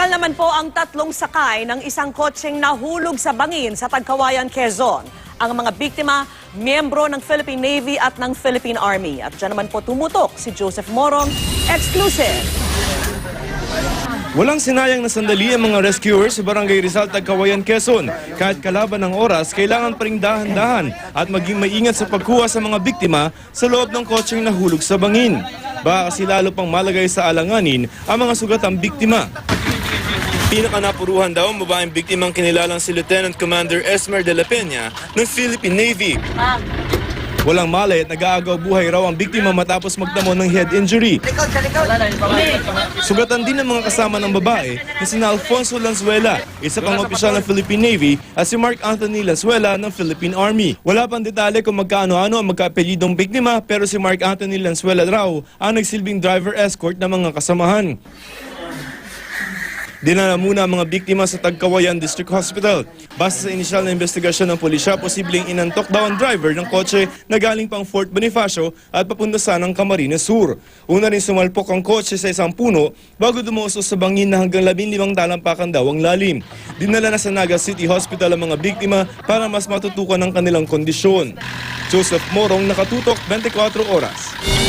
Opisyal naman po ang tatlong sakay ng isang kotseng nahulog sa bangin sa Tagkawayan, Quezon. Ang mga biktima, miyembro ng Philippine Navy at ng Philippine Army. At dyan naman po tumutok si Joseph Morong, exclusive. Walang sinayang na sandali ang mga rescuers sa Barangay Rizal, Tagkawayan, Quezon. Kahit kalaban ng oras, kailangan pa ring dahan-dahan at maging maingat sa pagkuha sa mga biktima sa loob ng kotseng nahulog sa bangin. Baka kasi lalo pang malagay sa alanganin ang mga sugatang biktima. Pinakanapuruhan daw ang babaeng biktimang kinilalang si Lieutenant Commander Esmer de la Peña ng Philippine Navy. Walang malay at nag-aagaw buhay raw ang biktima matapos magdamo ng head injury. Sugatan din ang mga kasama ng babae na sina Alfonso Lanzuela, isa pang opisyal ng Philippine Navy, at si Mark Anthony Lanzuela ng Philippine Army. Wala pang detalye kung magkaano-ano ang magkaapelyidong biktima, pero si Mark Anthony Lanzuela raw ang nagsilbing driver escort ng mga kasamahan. Dinala muna ang mga biktima sa Tagkawayan District Hospital. Base sa inisyal na investigasyon ng pulisya, posibleng inantok daw ang driver ng kotse na galing pang Fort Bonifacio at papunta ng Camarines Sur. Una rin sumalpok ang kotse sa isang puno bago dumusos sa bangin na hanggang 15 talampakan daw ang lalim. Dinala na sa Naga City Hospital ang mga biktima para mas matutukan ang kanilang kondisyon. Joseph Morong, Nakatutok, 24 Oras.